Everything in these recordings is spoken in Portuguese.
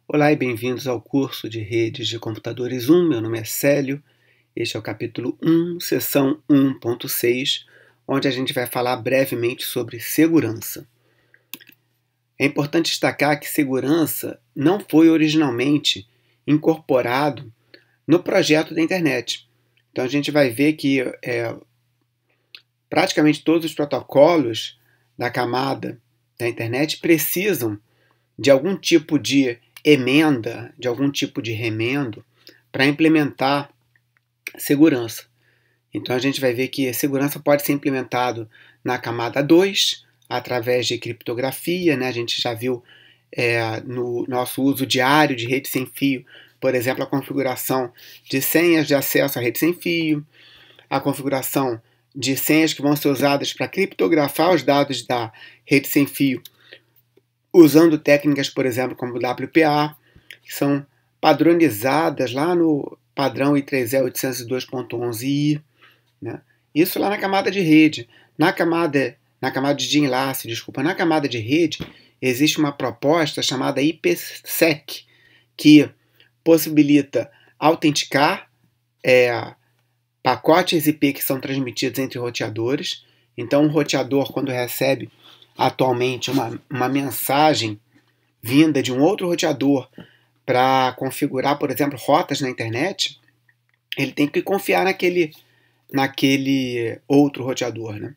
Olá e bem-vindos ao curso de Redes de Computadores 1. Meu nome é Célio. Este é o capítulo 1, seção 1.6, onde a gente vai falar brevemente sobre segurança. É importante destacar que segurança não foi originalmente incorporado no projeto da internet. Então a gente vai ver que praticamente todos os protocolos da camada da internet precisam de algum tipo de emenda, de algum tipo de remendo para implementar segurança. Então a gente vai ver que a segurança pode ser implementado na camada 2, através de criptografia, né? A gente já viu no nosso uso diário de rede sem fio, por exemplo, a configuração de senhas de acesso à rede sem fio, a configuração de senhas que vão ser usadas para criptografar os dados da rede sem fio, usando técnicas, por exemplo, como o WPA, que são padronizadas lá no padrão I3E 802.11i, né? Isso lá na camada de rede. Na camada de enlace, na camada de rede, existe uma proposta chamada IPsec, que possibilita autenticar pacotes IP que são transmitidos entre roteadores. Então, um roteador, quando recebe atualmente uma mensagem vinda de um outro roteador para configurar, por exemplo, rotas na internet, ele tem que confiar naquele outro roteador, né?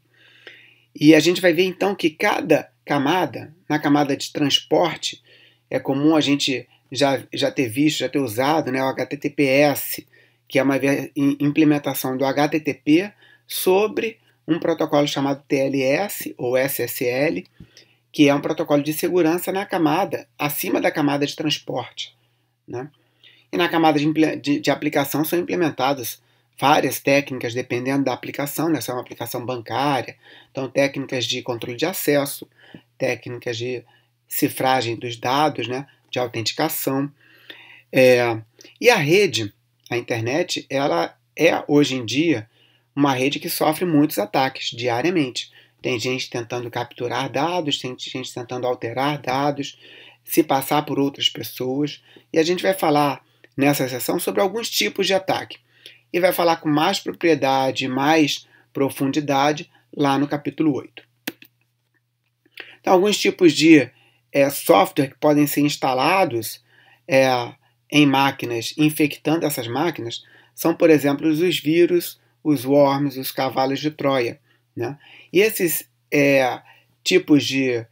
E a gente vai ver então que cada camada, na camada de transporte, é comum a gente já ter visto, já ter usado, né, o HTTPS, que é uma implementação do HTTP sobre um protocolo chamado TLS ou SSL, que é um protocolo de segurança na camada, acima da camada de transporte, né? E na camada de aplicação são implementadas várias técnicas dependendo da aplicação, né? Se é uma aplicação bancária, então técnicas de controle de acesso, técnicas de cifragem dos dados, né? De autenticação. E a rede, a internet, ela é hoje em dia uma rede que sofre muitos ataques diariamente. Tem gente tentando capturar dados, tem gente tentando alterar dados, se passar por outras pessoas. E a gente vai falar nessa sessão sobre alguns tipos de ataque. E vai falar com mais propriedade, mais profundidade lá no capítulo 8. Então, alguns tipos de software que podem ser instalados em máquinas, infectando essas máquinas, são, por exemplo, os vírus, os worms, os cavalos de Troia, né? E esses tipos de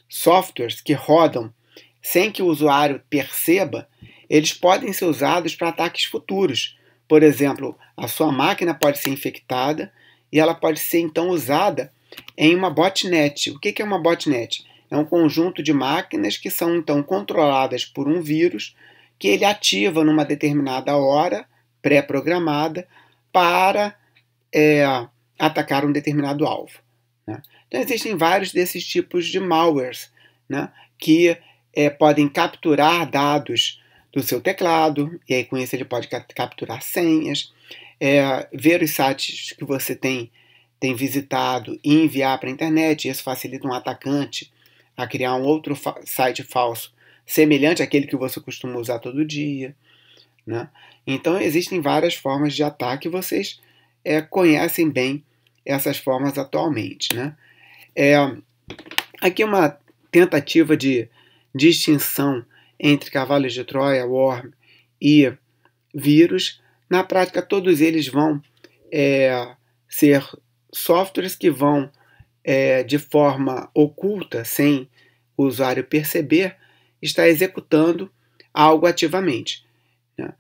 softwares que rodam sem que o usuário perceba, eles podem ser usados para ataques futuros. Por exemplo, a sua máquina pode ser infectada e ela pode ser então usada em uma botnet. O que é uma botnet? É um conjunto de máquinas que são então controladas por um vírus que ele ativa numa determinada hora pré-programada para atacar um determinado alvo, né? Então existem vários desses tipos de malwares, né, que podem capturar dados do seu teclado, e aí com isso ele pode capturar senhas, ver os sites que você tem visitado e enviar para a internet. Isso facilita um atacante a criar um outro site falso semelhante àquele que você costuma usar todo dia, né? Então existem várias formas de ataque, vocês conhecem bem essas formas atualmente, né? Aqui uma tentativa de distinção entre cavalos de Troia, worm e vírus. Na prática, todos eles vão ser softwares que vão, de forma oculta, sem o usuário perceber, estar executando algo ativamente, né?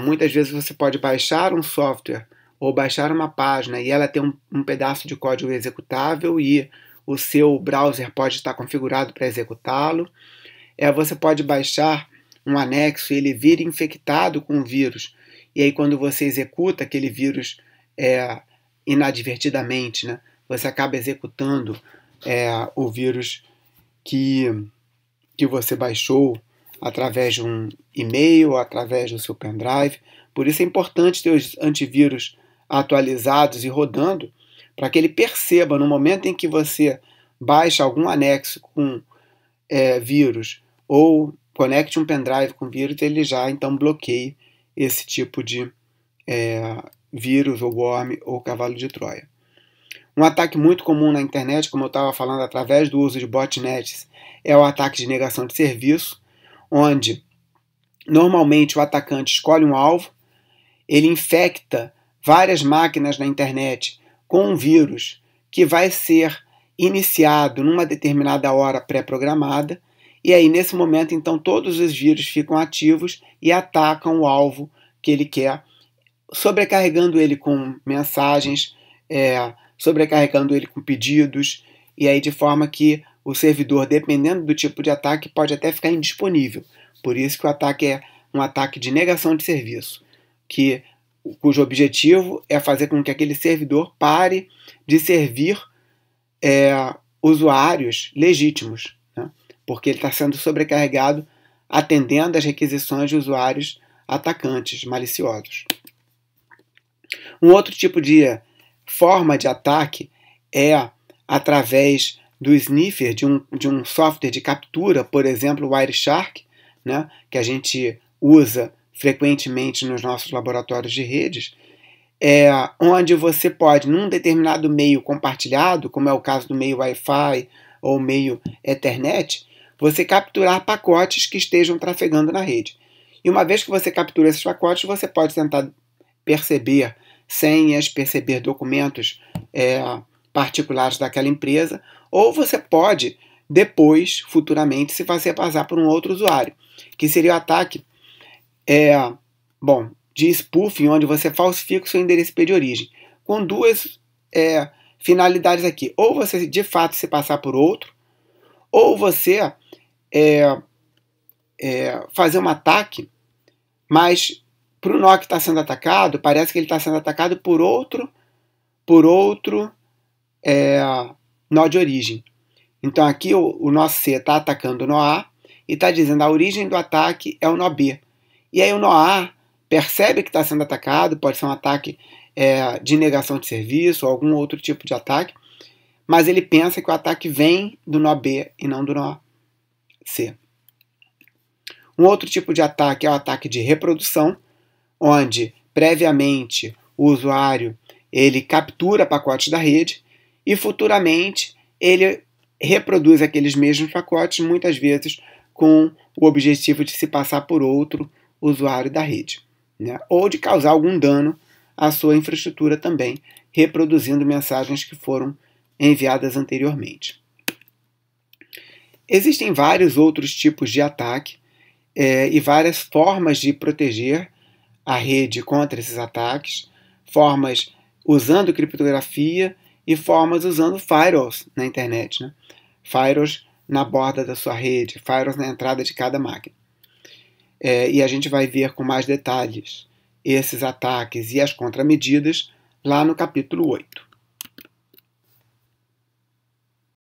Muitas vezes você pode baixar um software ou baixar uma página e ela tem um pedaço de código executável e o seu browser pode estar configurado para executá-lo. Você pode baixar um anexo e ele vir infectado com o vírus. E aí quando você executa aquele vírus inadvertidamente, né, você acaba executando o vírus que você baixou através de um e-mail, através do seu pendrive. Por isso é importante ter os antivírus atualizados e rodando para que ele perceba no momento em que você baixa algum anexo com vírus ou conecte um pendrive com vírus, ele já então bloqueia esse tipo de vírus, ou worm, ou cavalo de Troia. Um ataque muito comum na internet, como eu estava falando, através do uso de botnets, é o ataque de negação de serviço, onde normalmente o atacante escolhe um alvo, ele infecta várias máquinas na internet com um vírus que vai ser iniciado numa determinada hora pré-programada, e aí nesse momento então todos os vírus ficam ativos e atacam o alvo que ele quer, sobrecarregando ele com mensagens, sobrecarregando ele com pedidos, e aí de forma que o servidor, dependendo do tipo de ataque, pode até ficar indisponível. Por isso que o ataque é um ataque de negação de serviço, cujo objetivo é fazer com que aquele servidor pare de servir usuários legítimos, né? Porque ele está sendo sobrecarregado atendendo às requisições de usuários atacantes maliciosos. Um outro tipo de forma de ataque é através do sniffer de um software de captura, por exemplo, o Wireshark, né, que a gente usa frequentemente nos nossos laboratórios de redes, onde você pode, num determinado meio compartilhado, como é o caso do meio Wi-Fi ou meio Ethernet, você capturar pacotes que estejam trafegando na rede. E uma vez que você captura esses pacotes, você pode tentar perceber senhas, perceber documentos particulares daquela empresa, ou você pode depois, futuramente, se fazer passar por um outro usuário, que seria o ataque de spoofing, onde você falsifica o seu endereço IP de origem, com duas finalidades aqui. Ou você, de fato, se passar por outro, ou você fazer um ataque, mas para o nó que está sendo atacado, parece que ele está sendo atacado por outro nó de origem. Então aqui o nó C está atacando o nó A e está dizendo a origem do ataque é o nó B. E aí o nó A percebe que está sendo atacado, pode ser um ataque de negação de serviço ou algum outro tipo de ataque, mas ele pensa que o ataque vem do nó B e não do nó C. Um outro tipo de ataque é o ataque de reprodução, onde previamente o usuário ele captura pacotes da rede e futuramente ele reproduz aqueles mesmos pacotes, muitas vezes com o objetivo de se passar por outro usuário da rede, né? Ou de causar algum dano à sua infraestrutura também, reproduzindo mensagens que foram enviadas anteriormente. Existem vários outros tipos de ataque e várias formas de proteger a rede contra esses ataques, formas usando criptografia e formas usando firewalls na internet, né? Firewalls na borda da sua rede, firewalls na entrada de cada máquina. E a gente vai ver com mais detalhes esses ataques e as contramedidas lá no capítulo 8.